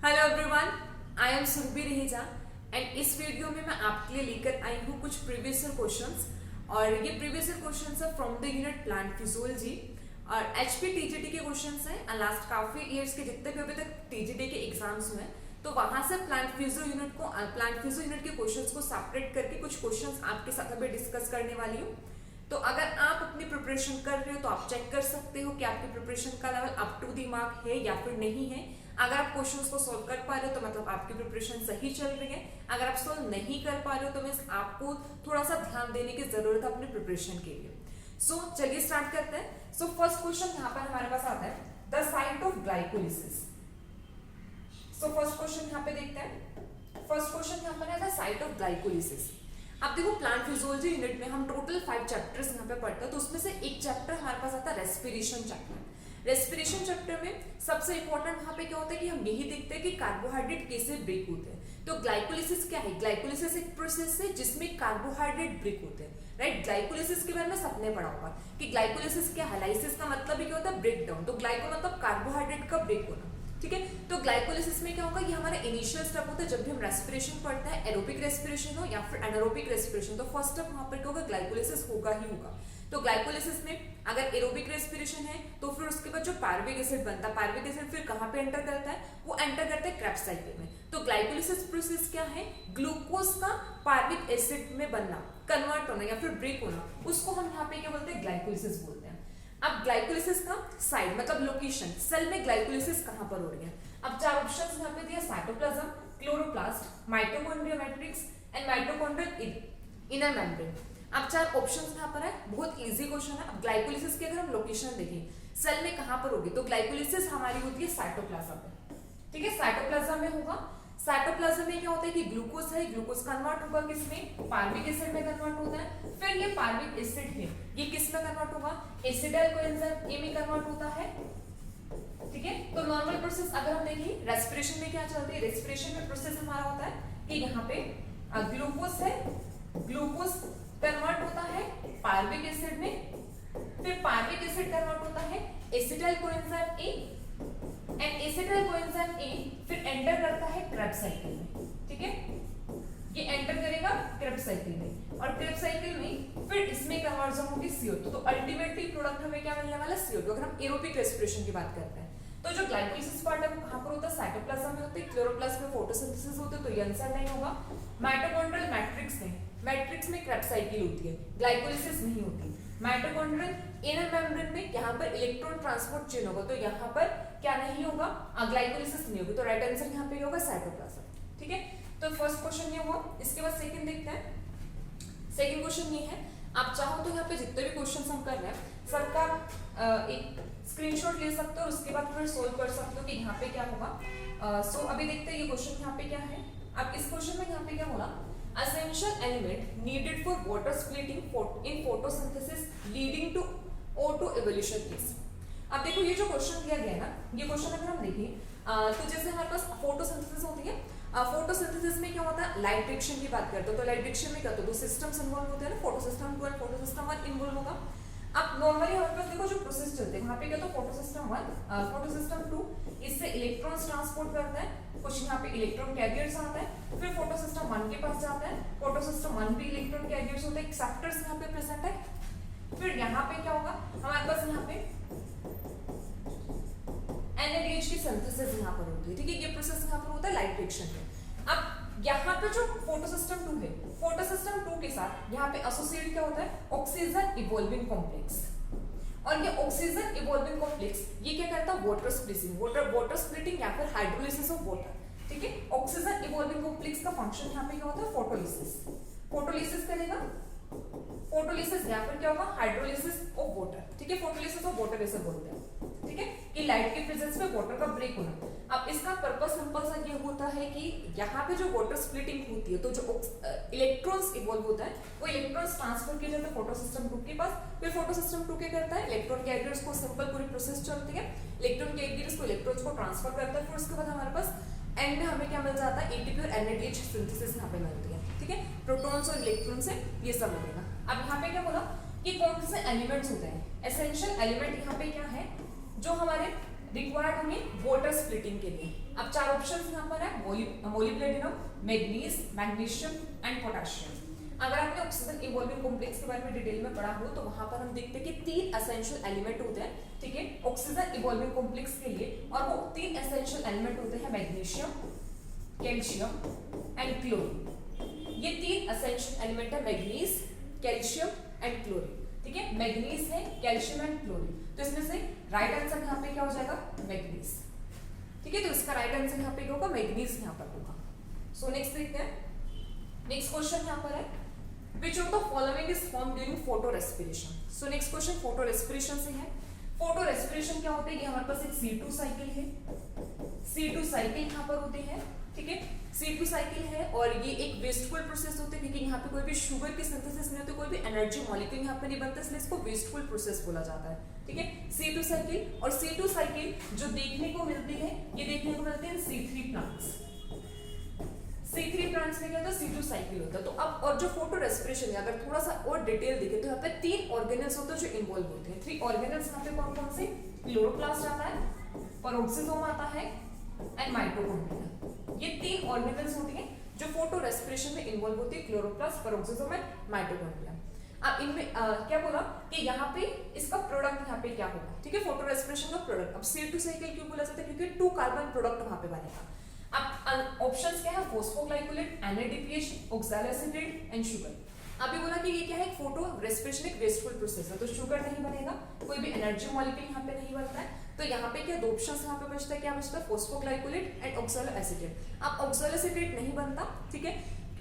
Hello everyone, I am Surabhi Raheja and इस video में मैं आपके लिए लेकर आई हूँ कुछ प्रीवियस ईयर क्वेश्चंस। और ये प्रीवियस ईयर क्वेश्चंस है from the unit plant physiology और एचपी टीजीटी के क्वेश्चंस हैं। लास्ट काफी इयर्स के जितने भी अभी तक टीजीटी के एग्जाम्स हुए तो वहां से प्लांट फिजियो यूनिट के क्वेश्चंस को सेपरेट करके कुछ क्वेश्चंस आपके साथ अभी डिस्कस करने वाली हूँ। तो अगर आप अपनी प्रिपरेशन कर रहे हो तो आप चेक कर सकते हो कि आपकी प्रिपरेशन का level up to the mark है या फिर नहीं है। अगर आप क्वेश्चंस को सॉल्व कर पा रहे हो तो मतलब आपकी प्रिपरेशन सही चल रही है। अगर आप सॉल्व नहीं कर पा रहे हो तो मीन्स आपको थोड़ा सा ध्यान देने की जरूरत है अपने प्रिपरेशन के लिए। सो चलिए स्टार्ट करते हैं। सो फर्स्ट क्वेश्चन यहाँ पर हमारे पास आता है the site of glycolysis. So first question यहाँ पे देखते हैं। फर्स्ट क्वेश्चन यहाँ पर है द साइट ऑफ ग्लाइकोलिसिस। अब देखो प्लांट फिजियोलॉजी यूनिट में हम टोटल 5 चैप्टर्स यहाँ पे पढ़ते हैं तो उसमें से एक चैप्टर हमारे पास आता है रेस्पिरेशन चैप्टर। रेस्पिरेशन चैप्टर में सबसे इंपॉर्टेंट वहां पे क्या होता है कि हम यही देखते हैं कि कार्बोहाइड्रेट कैसे ब्रेक होते हैं। तो ग्लाइकोलिसिस क्या है? ग्लाइकोलिसिस एक प्रोसेस है जिसमें कार्बोहाइड्रेट ब्रेक होते हैं, राइट। ग्लाइकोलिसिस के बारे में सबने पढ़ा होगा कि ग्लाइकोलिसिस क्या है। लाइसिस का मतलब भी क्या होता है? Break down. तो ग्लाइको मतलब कार्बोहाइड्रेट का ब्रेक होना, ठीक है। तो ग्लाइकोलिसिस में क्या होगा, ये हमारा इनिशियल स्टेप होता है जब भी हम रेस्पिरेशन पढ़ते हैं, एरोबिक रेस्पिरेशन हो या फिर एनारोबिक रेस्पिरेशन। तो फर्स्ट स्टेप वहां पर क्या होगा, ग्लाइकोलिसिस होगा ही होगा। तो ग्लाइकोलिसिस में अगर एरोबिक रेस्पिरेशन है तो फिर उसके बाद जो पार्विक एसिड बनता है, पार्विक एसिड फिर कहां पे एंटर करता है? वो एंटर करता है क्रेब्स साइकिल में। तो ग्लाइकोलिसिस प्रोसेस क्या है? ग्लूकोज का पार्विक एसिड में बनना, कन्वर्ट होना या फिर ब्रेक होना, उसको हम यहाँ पे क्या बोलते हैं? ग्लाइकोलिसिस बोलते हैं। अब ग्लाइकोलिसिस का साइड मतलब लोकेशन, सेल में ग्लाइकोलिसिस कहां पर हो रही है। अब 4 ऑप्शंस यहाँ पे दिया, cytoplasm, chloroplast, mitochondria matrix and mitochondrial inner membrane. अब 4 ऑप्शंस यहाँ पर है, बहुत इजी क्वेश्चन है। अब ग्लाइकोलिसिस की अगर हम लोकेशन देखें सेल में कहां पर होगी तो ग्लाइकोलिसिस हमारी होती है साइटोप्लाज्म में, ठीक है। साइटोप्लाज्म में होगा। साइटोप्लाज्म में क्या होता है कि ग्लूकोज है, ग्लूकोज कन्वर्ट होगा किसमें? पार्विक एसिड में कन्वर्ट होता है। फिर ये पार्विक एसिड है, ये किस में कन्वर्ट होगा? एसिटाइल कोएंजाइम ए में कन्वर्ट होता है, ठीक है। तो नॉर्मल प्रोसेस अगर हम देखें रेस्पिरेशन में क्या चलती है, रेस्पिरेशन में प्रोसेस हमारा होता है कि यहाँ पे ग्लूकोज है, ग्लूकोज कन्वर्ट होता है पार्विक एसिड में, फिर पार्विक एसिड कन्वर्ट होता है acetyl coenzyme A and acetyl coenzyme A फिर एंटर करता है क्रेब्स साइकिल में, ठीक है। ये एंटर करेगा क्रेब्स साइकिल में और क्रेब्स साइकिल में फिर इसमें कन्वर्जन होगी CO2। तो अल्टीमेटली प्रोडक्ट हमें क्या मिलने वाला है? CO2। अगर हम एरोबिक रेस्पिरेशन की बात करते हैं तो जो ग्लाइकोलिसिस पार्ट है वो कहां पर होता है? साइटोप्लाज्म में होता है। क्लोरोप्लास्ट में फोटोसिंथेसिस होता है तो ये आंसर नहीं होगा। माइटोकॉन्ड्रियल मैट्रिक्स में क्रेब्स साइकिल होती है, ग्लाइकोलिसिस नहीं होती। माइटोकॉन्ड्रियल इनर मेम्ब्रेन में यहाँ पर इलेक्ट्रॉन ट्रांसपोर्ट चेन होगा तो यहाँ पर क्या नहीं होगा? ग्लाइकोलिसिस नहीं होगी। तो राइट आंसर यहाँ पे होगा साइटोप्लाज्म, ठीक है। तो फर्स्ट क्वेश्चन ये हुआ। इसके बाद सेकंड देखते हैं। सेकंड क्वेश्चन ये है, आप चाहो तो यहाँ पे जितने भी क्वेश्चंस हम कर रहे हैं सबका एक स्क्रीनशॉट ले सकते हो और उसके बाद फिर सोल्व कर सकते हो कि यहाँ पे क्या होगा। सो अभी देखते हैं ये क्वेश्चन यहाँ पे क्या है। अब इस क्वेश्चन में यहाँ पे क्या बोला, essential element needed for water splitting in photosynthesis leading to O2 evolution is। अब देखो ये जो क्वेश्चन दिया गया है ना, ये क्वेश्चन अगर हम देखें तो जैसे हमारे पास फोटोसिंथेसिस होती है, फोटोसिंथेसिस में क्या होता है? लाइट डिटेक्शन की बात करते हो तो लाइट डिटेक्शन में क्या होता है? 2 सिस्टम्स इन्वॉल्व होते हैं ना, फोटोसिस्टम 2 और फोटोसिस्टम 1 इन्वॉल्व होगा। अब नॉर्मली हमारे पास देखो जो प्रोसेस चलते हैं वहां पे क्या तो फोटोसिस्टम 1 फोटोसिस्टम 2 इससे इलेक्ट्रॉन्स ट्रांसपोर्ट करता है, कुछ यहाँ पे इलेक्ट्रॉन कैरियर्स आता है, फिर फोटोसिस्टम 1 के पास जाता है, फोटोसिस्टम 1 भी इलेक्ट्रॉन कैरियर्स होते हैं, एक्सेप्टर्स यहाँ पे प्रेजेंट है। फिर यहाँ पे क्या होगा हमारे पास, यहाँ पे NADH की सिंथेसिस यहाँ पर होती है, ठीक है। ये प्रोसेस यहाँ पर होता है लाइट डिटेक्शन में। अब यहाँ पे जो फोटोसिस्टम 2 है, फोटोसिस्टम 2 के साथ यहाँ पे एसोसिएट क्या होता है? Oxygen evolving complex. और ये ऑक्सीजन इवॉल्विंग कॉम्प्लेक्स ये क्या करता है? वाटर स्प्लिटिंग या फिर हाइड्रोलिसिस ऑफ वाटर, ठीक है। ऑक्सीजन इवॉल्विंग कॉम्प्लेक्स का फंक्शन यहाँ पे क्या होता है? फोटोलिसिस करेगा, फोटोलिसिस या फिर क्या होगा? हाइड्रोलिसिस ऑफ वाटर, ठीक है। फोटोलिसिस ऑफ वाटर ऐसे बोलते हैं, ठीक है, कि लाइट के प्रेजेंस में वाटर का ब्रेक होना। अब इसका पर्पस सिंपल सा ये होता है कि यहाँ पे जो वाटर स्प्लिटिंग होती है तो जो इलेक्ट्रॉन्स इवॉल्व होता है वो इलेक्ट्रॉन्स ट्रांसफर किए जाते हैं फोटोसिस्टम 2 के पास। फिर फोटोसिस्टम 2 क्या करता है? इलेक्ट्रॉन कैरियर्स को, सिंपल पूरी प्रोसेस चलती है, इलेक्ट्रॉन कैरियर्स को इलेक्ट्रॉन्स को ट्रांसफर करता है। फिर उसके बाद हमारे पास एंड में हमें क्या मिल जाता है? ATP और NADH सिंथेसिस यहाँ पे मिलती है, ठीक है। प्रोटॉन्स और इलेक्ट्रॉन से ये सब मिलेगा। अब यहाँ पे क्या बोला कि कौन से एलिमेंट्स होते हैं? एसेंशियल एलिमेंट यहाँ पे क्या है? जो हमारे रिक्वायर्ड होंगे वाटर स्प्लिटिंग के लिए। अब चार ऑप्शंस यहाँ पर है, molybdenum, manganese, magnesium and potassium. अगर आपने ऑक्सीजन इवॉल्विंग कॉम्प्लेक्स के बारे में डिटेल में पढ़ा हो तो वहां पर हम देखते हैं कि तीन एसेंशियल एलिमेंट होते हैं, ठीक है, ऑक्सीजन इवॉल्विंग कॉम्प्लेक्स के लिए। और वो तीन एसेंशियल एलिमेंट होते हैं मैग्नीशियम, कैल्शियम एंड क्लोरीन। ये तीन एसेंशियल एलिमेंट है, मैग्नीज, कैल्शियम एंड क्लोरीन, ठीक है। मैग्नीज है, कैल्शियम एंड क्लोरीन, तो इसमें से राइट आंसर यहाँ पे क्या हो जाएगा, मैग्नीज, ठीक है। तो इसका राइट आंसर यहाँ पे क्या होगा, मैग्नीज यहाँ पर होगा। सो नेक्स्ट देखते हैं, नेक्स्ट क्वेश्चन यहाँ पर है, which of the following is formed during photorespiration? So next question photo respiration से है। फोटो रेस्पिरेशन क्या होता है, ये हमारे पास एक C2 साइकिल है, C2 साइकिल यहाँ पर होते हैं, ठीक है। C2 साइकिल है और ये एक वेस्टफुल प्रोसेस होती है क्योंकि यहाँ पे कोई भी शुगर की सिंथेसिस नहीं होती, कोई भी एनर्जी मॉलिक्यूल यहाँ पे नहीं बनता, इसलिए इसको वेस्टफुल प्रोसेस बोला जाता है, ठीक है। C2 साइकिल, और C2 साइकिल जो देखने को मिलती है, ये देखने को मिलती है C3 प्लांट्स। C3 प्लांट्स में क्या होता है, C2 साइकिल होता है। तो अब और जो फोटो रेस्पिरेशन है, अगर थोड़ा सा और डिटेल देखें तो यहाँ पे तीन ऑर्गेनेल्स होते हैं जो इन्वॉल्व होते हैं। थ्री ऑर्गेनेल्स यहाँ पे कौन कौन से, क्लोरोप्लास्ट आता है, पेरोक्सिसोम आता है एंड माइटोकॉन्ड्रिया। ये तीन ऑर्गेनेल्स होती हैं जो फोटो रेस्पिरेशन में इन्वॉल्व होती है, क्लोरोप्लास्ट, पेरोक्सिसोम एंड माइटोकॉन्ड्रिया। अब इनमें क्या बोला कि यहाँ पे इसका प्रोडक्ट यहाँ पे क्या होगा, ठीक है, फोटो रेस्पिरेशन का प्रोडक्ट। अब C2 साइकिल क्यों बोला जाता है, क्योंकि 2 कार्बन प्रोडक्ट वहां पे बनेगा। अब ऑप्शंस क्या है, फॉस्फोग्लाइकोलेट, NADPH, ऑक्सैलोएसिटेट एंड शुगर। अभी बोला कि ये क्या है, फोटो रेस्पिरेशन एक वेस्टफुल प्रोसेस है, तो शुगर नहीं बनेगा, कोई भी एनर्जी मॉलिक्यूल यहाँ पे नहीं बनता है। तो यहाँ पे क्या दो ऑप्शंस यहाँ पे बचता है, क्या बचता है, फॉस्फोग्लाइकोलेट एंड ऑक्सैलोएसिटेट। अब ऑक्सैलोएसिटेट नहीं बनता, ठीक है,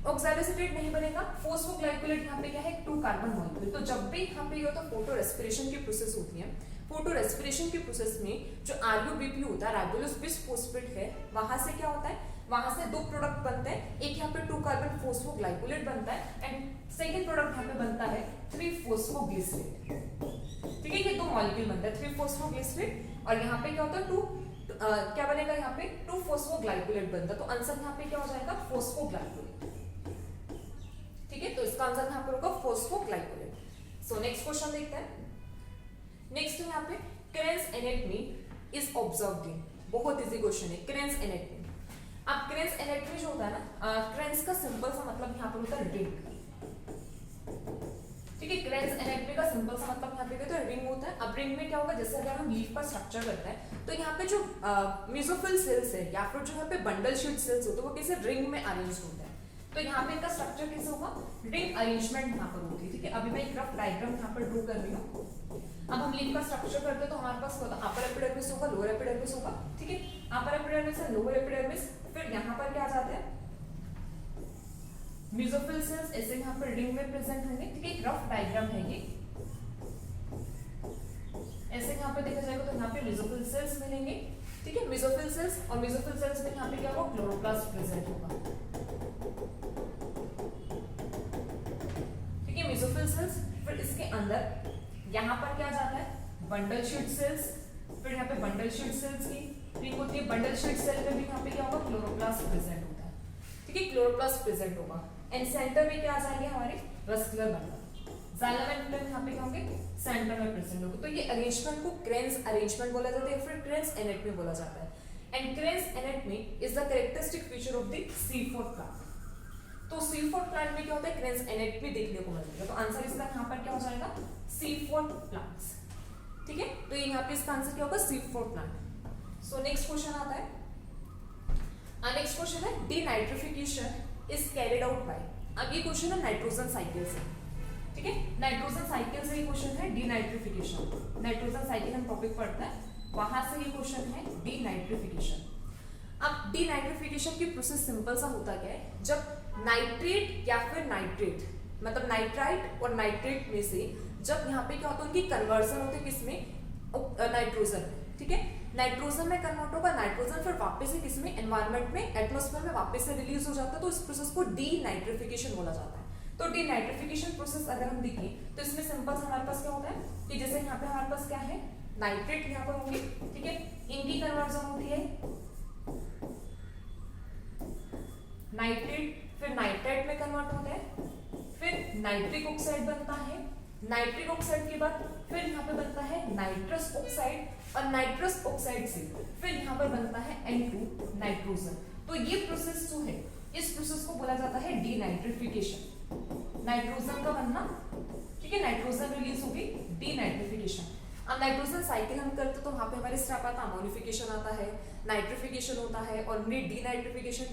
ऑक्सैलोएसिटेट नहीं बनेगा, फॉस्फोग्लाइकोलेट यहाँ पे क्या है, 2 कार्बन मॉलिक्यूल। तो जब भी यहाँ पे होता है फोटो रेस्पिरेशन की प्रोसेस होती है, फोटो रेस्पिरेशन के प्रोसेस में जो RUBP होता है, राइबोलोज बिस्फोस्फेट है, वहां से क्या होता है, वहां से 2 प्रोडक्ट बनते हैं, एक यहाँ पे 2 कार्बन फॉस्फोग्लाइकोलेट बनता है एंड सेकंड प्रोडक्ट यहाँ पे बनता है 3 फॉस्फोग्लिसरेट, ठीक है। ये 2 मॉलिक्यूल बनता है 3 फॉस्फोग्लिसरेट और यहाँ पे क्या होता है 2 क्या बनेगा, यहाँ पे 2 फॉस्फोग्लाइकोलेट बनता है। तो आंसर यहाँ पे क्या हो जाएगा, फॉस्फोग्लाइकोलेट, ठीक है। तो इसका आंसर यहाँ पे होगा फॉस्फोग्लाइकोलेट। सो नेक्स्ट क्वेश्चन देखते हैं। नेक्स्ट यहाँ पे cranes anatomy is observed in, बहुत इजी क्वेश्चन है, क्रेन्स एनाटॉमी। अब क्रेन्स एनाटॉमी जो होता है ना, क्रेन्स का सिंपल सा मतलब यहाँ पर होता है रिंग, ठीक है। क्रेन्स एनाटॉमी का सिंपल सा मतलब यहाँ पे क्या होता है, रिंग होता है। अब रिंग में क्या होगा, जैसे अगर हम लीफ का स्ट्रक्चर करते हैं तो यहाँ पे जो मेसोफिल सेल्स है या फिर जो यहाँ पे बंडल शीट सेल्स होते हैं वो कैसे रिंग में अरेंज होते हैं। तो यहाँ पे इनका स्ट्रक्चर कैसे होगा, रिंग अरेंजमेंट यहाँ पर होती है, ठीक है। अभी मैं एक रफ डायग्राम यहाँ पर ड्रॉ कर रही हूँ। अब हम लीफ का स्ट्रक्चर करते हैं तो हमारे पास होता है अपर एपिडर्मिस होगा, लोअर एपिडर्मिस होगा, ठीक है। अपर एपिडर्मिस से लोअर एपिडर्मिस, फिर यहाँ पर क्या आ जाते हैं, मेसोफिल सेल्स ऐसे यहाँ पर रिंग में प्रेजेंट होंगे, ठीक है। एक रफ डायग्राम है ये, ऐसे यहाँ पे देखा जाएगा तो यहाँ पे मेसोफिल सेल्स मिलेंगे, ठीक है। मेसोफिल सेल्स और मेसोफिल सेल्स में यहाँ पे क्या होगा, क्लोरोप्लास्ट प्रेजेंट होगा, ठीक है, मेसोफिल सेल्स। फिर इसके अंदर यहाँ पर क्या जाता है, बंडल शीट सेल्स, फिर यहाँ पे बंडल शीट सेल्स की रिंग होती है। बंडल शीट सेल में भी यहाँ पे क्या होगा, क्लोरोप्लास्ट प्रेजेंट होता है, ठीक है, क्लोरोप्लास्ट प्रेजेंट होगा। एंड सेंटर में क्या आ जाएंगे हमारे vascular bundle, xylem and phloem यहाँ पे क्या होंगे, सेंटर में प्रेजेंट होंगे। तो ये अरेंजमेंट को क्रेन्स अरेंजमेंट बोला जाता है, फिर क्रेन्स एनाटॉमी बोला जाता है। And cranes anatomy is the characteristic feature of the C4 plant. तो C4 प्लांट में क्या होता है, क्रेन्स एनाटॉमी देखने को मिलेगा। तो आंसर इसका यहाँ पर क्या हो जाएगा, C4 प्लांट्स, ठीक है। तो ये यहाँ पे इसका आंसर क्या होगा, C4 plant. So next question आता है, नेक्स्ट क्वेश्चन है denitrification is carried out bye. अब ये क्वेश्चन है नाइट्रोजन साइकिल से, ठीक है, नाइट्रोजन साइकिल से ये क्वेश्चन है डीनाइट्रिफिकेशन। नाइट्रोजन साइकिल हम टॉपिक पढ़ते हैं, वहां से ये क्वेश्चन है डीनाइट्रिफिकेशन। अब डीनाइट्रिफिकेशन की प्रोसेस सिंपल सा होता क्या है, जब नाइट्रेट या फिर नाइट्रेट, मतलब नाइट्राइट और नाइट्रेट में से जब यहाँ पे क्या होता है, उनकी कन्वर्जन होती है किसमें, नाइट्रोजन, ठीक है। नाइट्रोजन में कन्वर्ट होगा, नाइट्रोजन फिर वापस से किसमें, एनवायरनमेंट में, एटमॉस्फेयर में वापस से रिलीज हो जाता है। तो इस प्रोसेस को डीनाइट्रिफिकेशन बोला जाता है। तो डीनाइट्रिफिकेशन प्रोसेस अगर हम देखें तो इसमें सिंपल से हमारे पास क्या होता है कि जैसे यहाँ पे हमारे पास क्या है, नाइट्रेट यहाँ पर होंगे, ठीक है, इनकी कन्वर्जन होती है नाइट्रेट, फिर नाइट्राइट में कन्वर्ट होता है, फिर नाइट्रिक ऑक्साइड बनता है, नाइट्रिक ऑक्साइड के बाद फिर यहाँ पे बनता है नाइट्रस ऑक्साइड और नाइट्रस ऑक्साइड से फिर यहाँ पर बनता है N2 नाइट्रोजन। तो ये प्रोसेस जो है इस प्रोसेस को बोला जाता है डीनाइट्रिफिकेशन। नाइट्रोजन का बनना, ठीक है, नाइट्रोजन रिलीज होगी, डीनाइट्रिफिकेशन। अब नाइट्रोजन साइकिल हम करते तो वहां पे हमारे स्टेप आता है अमोनिफिकेशन आता है, नाइट्रिफिकेशन होता है और डीनाइट्रिफिकेशन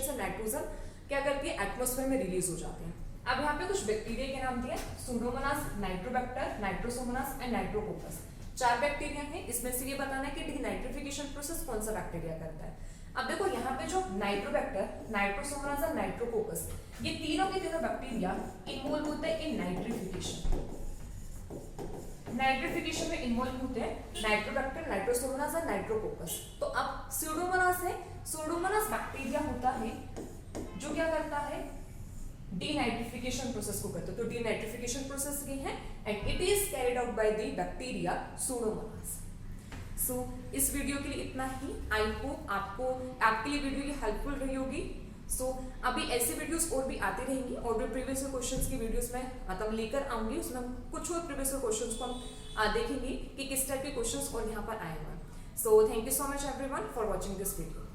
से नाइट्रोजन क्या करती है एटमॉस्फेयर में रिलीज हो जाते हैं। अब यहाँ पे कुछ बैक्टीरिया के नाम दिए, Pseudomonas, Nitrobacter, Nitrosomonas and Nitrococcus. 4 bacteria हैं, इसमें से ये बताना है कि डीनाइट्रिफिकेशन प्रोसेस कौन सा बैक्टीरिया करता है। अब देखो यहाँ पे जो नाइट्रोबैक्टर, नाइट्रोसोमोनास और नाइट्रोकोकस, ये तीनों के तीनों बैक्टीरिया इन्वॉल्व होते हैं इन नाइट्रिफिकेशन। नाइट्रिफिकेशन में इन्वॉल्व होते हैं नाइट्रोबैक्टर, नाइट्रोसोमोनास और नाइट्रोकोकस। तो अब स्यूडोमोनास है, स्यूडोमोनास बैक्टीरिया होता है जो क्या करता है डीनाइट्रिफिकेशन प्रोसेस को करता है। तो डीनाइट्रिफिकेशन प्रोसेस ये है and it is carried out by the bacteria pseudomonas. So इस वीडियो के लिए इतना ही। आई होप आपके लिए वीडियो ये हेल्पफुल रही होगी। सो अभी ऐसे वीडियोस और भी आती रहेंगी और भी प्रीवियस क्वेश्चंस की वीडियोस में मतलब लेकर आऊंगी। उसमें हम कुछ और प्रीवियस क्वेश्चंस को हम देखेंगे कि किस टाइप के क्वेश्चंस और यहाँ पर आए हुए हैं। So thank you so much everyone for watching this video.